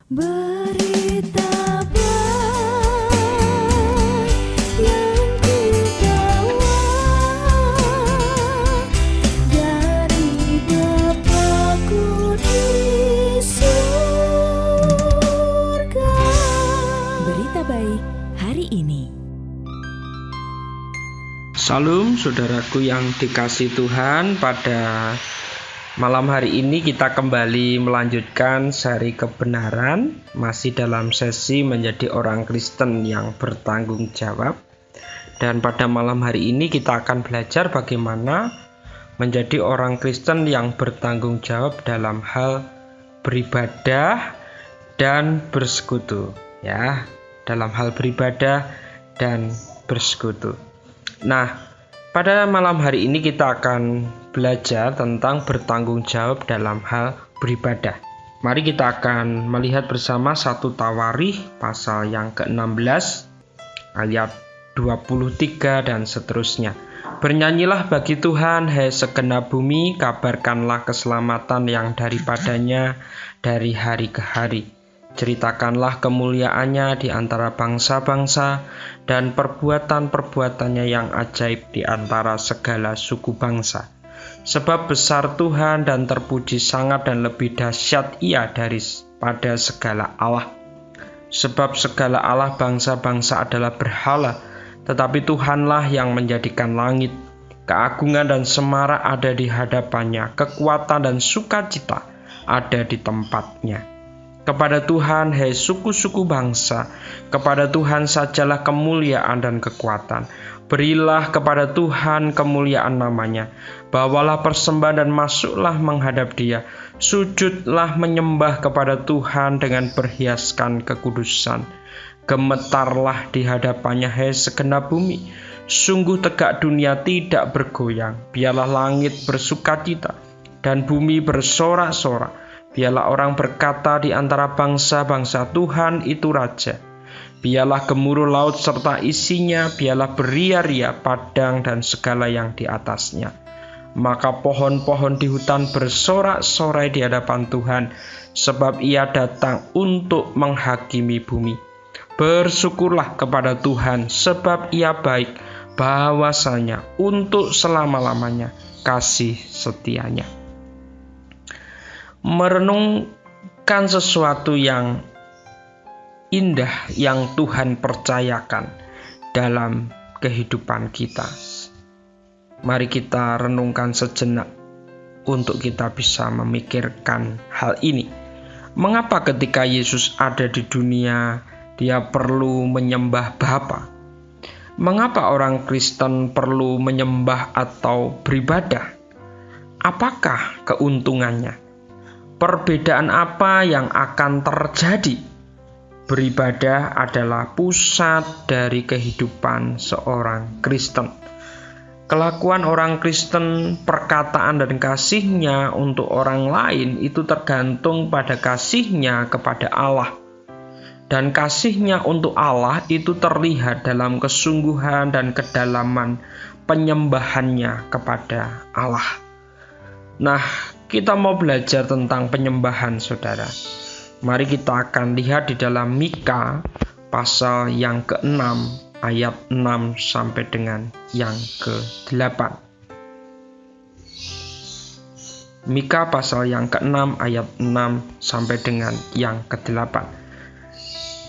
Berita baik yang ku bawa dari Bapa-Ku di surga. Berita baik hari ini. Salam saudaraku yang dikasihi Tuhan, pada malam hari ini kita kembali melanjutkan seri kebenaran, masih dalam sesi menjadi orang Kristen yang bertanggung jawab. Dan pada malam hari ini kita akan belajar bagaimana menjadi orang Kristen yang bertanggung jawab dalam hal beribadah dan bersekutu, ya, dalam hal beribadah dan bersekutu. Nah, pada malam hari ini kita akan belajar tentang bertanggung jawab dalam hal beribadah. Mari kita akan melihat bersama 1 Tawarikh pasal yang ke-16 ayat 23 dan seterusnya. Bernyanyilah bagi Tuhan, hai segenap bumi, kabarkanlah keselamatan yang daripadanya dari hari ke hari. Ceritakanlah kemuliaannya di antara bangsa-bangsa dan perbuatan-perbuatannya yang ajaib di antara segala suku bangsa. Sebab besar Tuhan dan terpuji sangat dan lebih dahsyat Ia daripada segala Allah. Sebab segala Allah bangsa-bangsa adalah berhala, tetapi Tuhanlah yang menjadikan langit. Keagungan dan semarak ada di hadapannya, kekuatan dan sukacita ada di tempatnya. Kepada Tuhan, hai suku-suku bangsa, kepada Tuhan sajalah kemuliaan dan kekuatan. Berilah kepada Tuhan kemuliaan namanya. Bawalah persembahan dan masuklah menghadap Dia. Sujudlah menyembah kepada Tuhan dengan berhiaskan kekudusan. Gemetarlah di hadapannya, hai segenap bumi. Sungguh tegak dunia tidak bergoyang. Biarlah langit bersukacita dan bumi bersorak-sorak. Biarlah orang berkata di antara bangsa-bangsa, Tuhan itu Raja. Biarlah gemuruh laut serta isinya, biarlah beria-ria padang dan segala yang di atasnya. Maka pohon-pohon di hutan bersorak-sorai di hadapan Tuhan, sebab Ia datang untuk menghakimi bumi. Bersyukurlah kepada Tuhan, sebab Ia baik, bahwasanya untuk selama-lamanya kasih setianya. Merenungkan sesuatu yang indah yang Tuhan percayakan dalam kehidupan kita. Mari kita renungkan sejenak untuk kita bisa memikirkan hal ini. Mengapa ketika Yesus ada di dunia, Dia perlu menyembah Bapa? Mengapa orang Kristen perlu menyembah atau beribadah? Apakah keuntungannya? Perbedaan apa yang akan terjadi? Beribadah adalah pusat dari kehidupan seorang Kristen. Kelakuan orang Kristen, perkataan dan kasihnya untuk orang lain itu tergantung pada kasihnya kepada Allah. Dan kasihnya untuk Allah itu terlihat dalam kesungguhan dan kedalaman penyembahannya kepada Allah. Nah, kita mau belajar tentang penyembahan, saudara. Mari kita akan lihat di dalam Mika pasal yang ke-6 ayat 6 sampai dengan yang ke-8. Mika pasal yang ke-6 ayat 6 sampai dengan yang ke-8.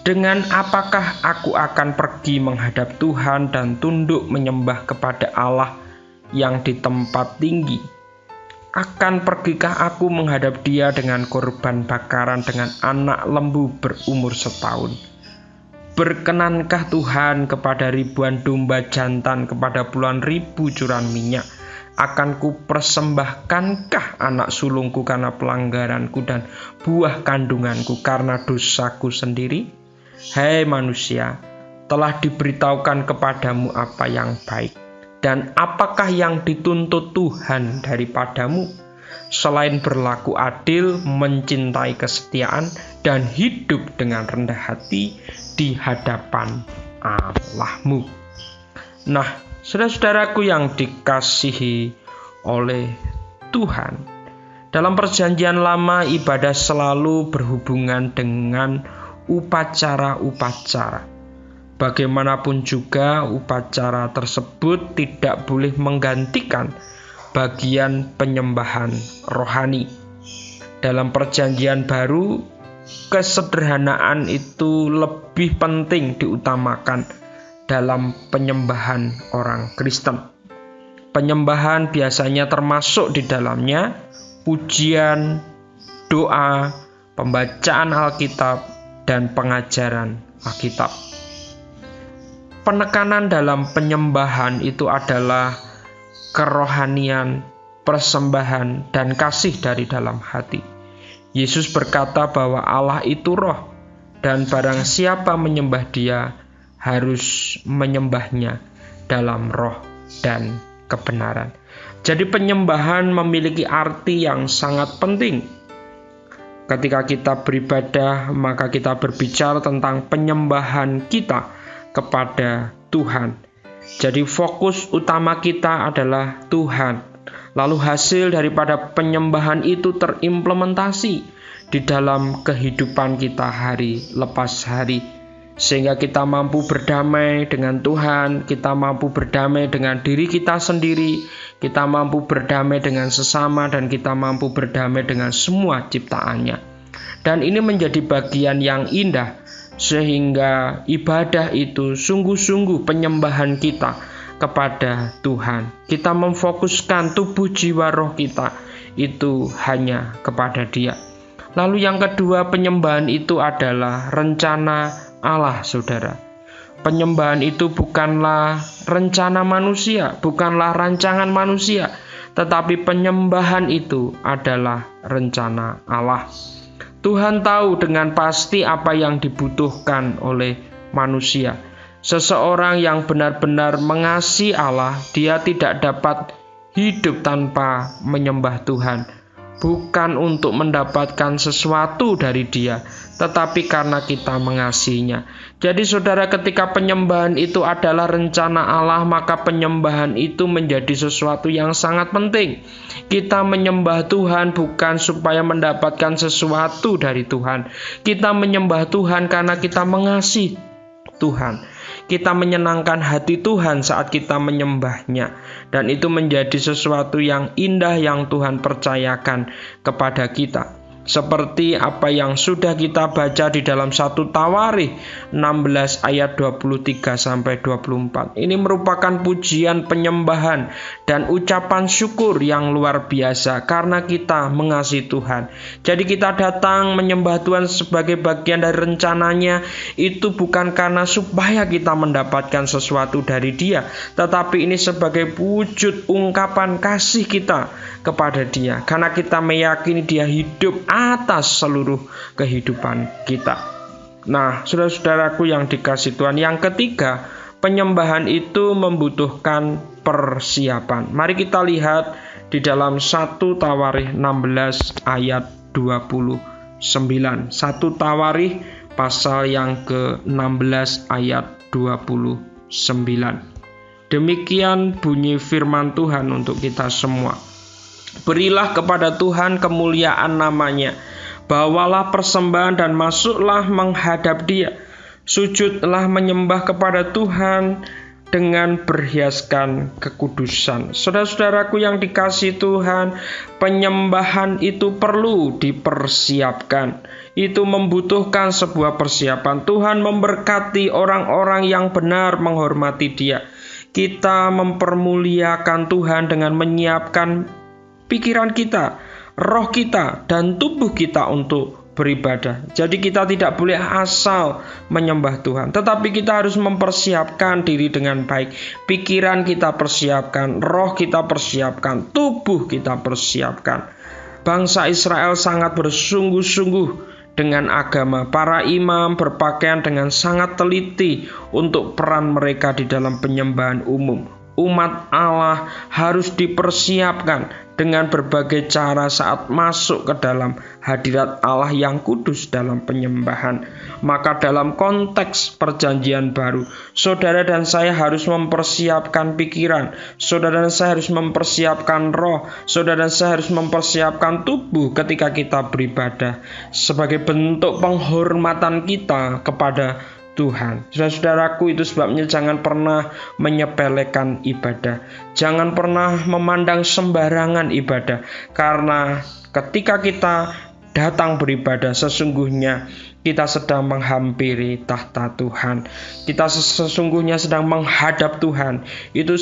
Dengan apakah aku akan pergi menghadap Tuhan dan tunduk menyembah kepada Allah yang di tempat tinggi? Akan pergikah aku menghadap Dia dengan korban bakaran dengan anak lembu berumur setahun? Berkenankah Tuhan kepada ribuan domba jantan, kepada puluhan ribu curahan minyak? Akan ku persembahkankah anak sulungku karena pelanggaranku dan buah kandunganku karena dosaku sendiri? Hai manusia, telah diberitahukan kepadamu apa yang baik. Dan apakah yang dituntut Tuhan daripadamu? Selain berlaku adil, mencintai kesetiaan, dan hidup dengan rendah hati di hadapan Allahmu. Nah, saudara-saudaraku yang dikasihi oleh Tuhan, Dalam Perjanjian Lama, ibadah selalu berhubungan dengan upacara-upacara. Bagaimanapun juga, upacara tersebut tidak boleh menggantikan bagian penyembahan rohani. Dalam Perjanjian Baru, kesederhanaan itu lebih penting diutamakan dalam penyembahan orang Kristen. Penyembahan biasanya termasuk di dalamnya pujian, doa, pembacaan Alkitab, dan pengajaran Alkitab. Penekanan dalam penyembahan itu adalah kerohanian, persembahan, dan kasih dari dalam hati. Yesus berkata bahwa Allah itu roh, dan barang siapa menyembah Dia harus menyembahnya dalam roh dan kebenaran. Jadi penyembahan memiliki arti yang sangat penting. Ketika kita beribadah, maka kita berbicara tentang penyembahan kita kepada Tuhan. Jadi fokus utama kita adalah Tuhan. Lalu hasil daripada penyembahan itu terimplementasi di dalam kehidupan kita hari lepas hari. Sehingga kita mampu berdamai dengan Tuhan, kita mampu berdamai dengan diri kita sendiri, kita mampu berdamai dengan sesama, dan kita mampu berdamai dengan semua ciptaannya. Dan ini menjadi bagian yang indah, sehingga ibadah itu sungguh-sungguh penyembahan kita kepada Tuhan. Kita memfokuskan tubuh jiwa roh kita itu hanya kepada Dia. Lalu yang kedua, penyembahan itu adalah rencana Allah, saudara. Penyembahan itu bukanlah rencana manusia, bukanlah rancangan manusia, tetapi penyembahan itu adalah rencana Allah. Tuhan tahu dengan pasti apa yang dibutuhkan oleh manusia. Seseorang yang benar-benar mengasihi Allah, dia tidak dapat hidup tanpa menyembah Tuhan. Bukan untuk mendapatkan sesuatu dari Dia, tetapi karena kita mengasihinya. Jadi saudara, ketika penyembahan itu adalah rencana Allah, maka penyembahan itu menjadi sesuatu yang sangat penting. Kita menyembah Tuhan bukan supaya mendapatkan sesuatu dari Tuhan. Kita menyembah Tuhan karena kita mengasihi Tuhan. Kita menyenangkan hati Tuhan saat kita menyembahnya. Dan itu menjadi sesuatu yang indah yang Tuhan percayakan kepada kita. Seperti apa yang sudah kita baca di dalam 1 Tawarikh 16 ayat 23-24. Ini merupakan pujian penyembahan dan ucapan syukur yang luar biasa karena kita mengasihi Tuhan. Jadi kita datang menyembah Tuhan sebagai bagian dari rencananya. Itu bukan karena supaya kita mendapatkan sesuatu dari Dia, tetapi ini sebagai wujud ungkapan kasih kita kepada Dia, karena kita meyakini Dia hidup atas seluruh kehidupan kita. Nah, saudara-saudaraku yang dikasihi Tuhan, yang ketiga, penyembahan itu membutuhkan persiapan. Mari kita lihat di dalam 1 Tawarikh 16 ayat 29. 1 Tawarikh pasal yang ke-16 ayat 29. Demikian bunyi firman Tuhan untuk kita semua. Berilah kepada Tuhan kemuliaan namanya, bawalah persembahan dan masuklah menghadap Dia. Sujudlah menyembah kepada Tuhan dengan berhiaskan kekudusan. Saudara-saudaraku yang dikasihi Tuhan, penyembahan itu perlu dipersiapkan. Itu membutuhkan sebuah persiapan. Tuhan memberkati orang-orang yang benar menghormati Dia. Kita mempermuliakan Tuhan dengan menyiapkan pikiran kita, roh kita, dan tubuh kita untuk beribadah. Jadi kita tidak boleh asal menyembah Tuhan, tetapi kita harus mempersiapkan diri dengan baik. Pikiran kita persiapkan, roh kita persiapkan, tubuh kita persiapkan. Bangsa Israel sangat bersungguh-sungguh dengan agama. Para imam berpakaian dengan sangat teliti untuk peran mereka di dalam penyembahan umum. Umat Allah harus dipersiapkan dengan berbagai cara saat masuk ke dalam hadirat Allah yang kudus dalam penyembahan. Maka dalam konteks perjanjian baru, saudara dan saya harus mempersiapkan pikiran, saudara dan saya harus mempersiapkan roh, saudara dan saya harus mempersiapkan tubuh ketika kita beribadah sebagai bentuk penghormatan kita kepada Tuhan. Saudara-saudaraku, itu sebabnya jangan pernah menyepelekan ibadah. Jangan pernah memandang sembarangan ibadah. Karena ketika kita datang beribadah, sesungguhnya kita sedang menghampiri tahta Tuhan. Kita sesungguhnya sedang menghadap Tuhan. Itu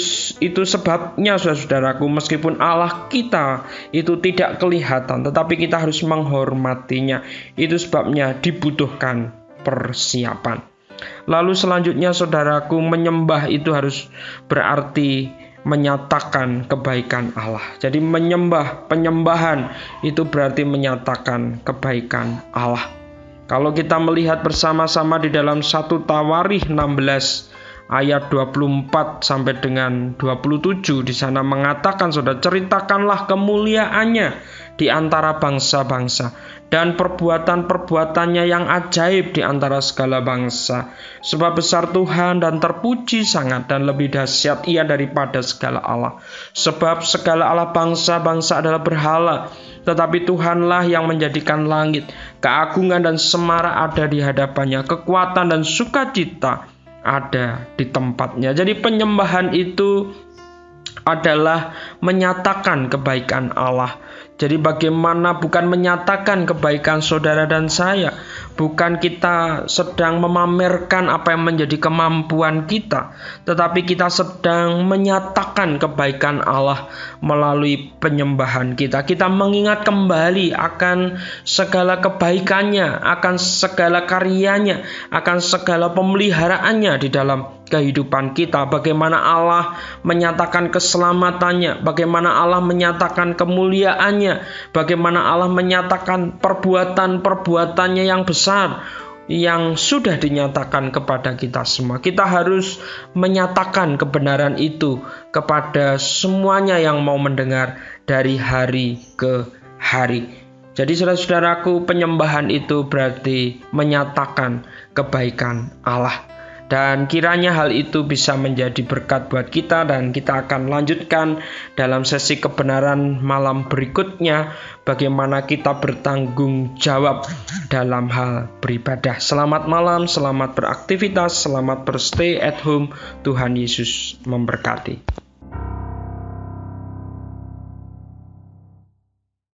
sebabnya saudara-saudaraku, meskipun Allah kita itu tidak kelihatan, tetapi kita harus menghormatinya. Itu sebabnya dibutuhkan persiapan. Lalu selanjutnya saudaraku, menyembah itu harus berarti menyatakan kebaikan Allah. Jadi penyembahan itu berarti menyatakan kebaikan Allah. Kalau kita melihat bersama-sama di dalam 1 Tawarikh 16 ayat 24 sampai dengan 27, di sana mengatakan, saudara, ceritakanlah kemuliaannya di antara bangsa-bangsa dan perbuatan-perbuatannya yang ajaib di antara segala bangsa. Sebab besar Tuhan dan terpuji sangat, dan lebih dahsyat Ia daripada segala Allah. Sebab segala Allah bangsa-bangsa adalah berhala, tetapi Tuhanlah yang menjadikan langit. Keagungan dan semara ada di hadapannya, kekuatan dan sukacita ada di tempatnya. Jadi penyembahan itu adalah menyatakan kebaikan Allah. Jadi bagaimana bukan menyatakan kebaikan saudara dan saya, bukan kita sedang memamerkan apa yang menjadi kemampuan kita, tetapi kita sedang menyatakan kebaikan Allah melalui penyembahan kita. Kita mengingat kembali akan segala kebaikannya, akan segala karyanya, akan segala pemeliharaannya di dalam kehidupan kita. Bagaimana Allah menyatakan keselamatannya, bagaimana Allah menyatakan kemuliaannya, bagaimana Allah menyatakan perbuatan-perbuatannya yang besar yang sudah dinyatakan kepada kita semua. Kita harus menyatakan kebenaran itu kepada semuanya yang mau mendengar dari hari ke hari. Jadi saudara-saudaraku, penyembahan itu berarti menyatakan kebaikan Allah. Dan kiranya hal itu bisa menjadi berkat buat kita, dan kita akan lanjutkan dalam sesi kebenaran malam berikutnya bagaimana kita bertanggung jawab dalam hal beribadah. Selamat malam, selamat beraktivitas, selamat berstay at home. Tuhan Yesus memberkati.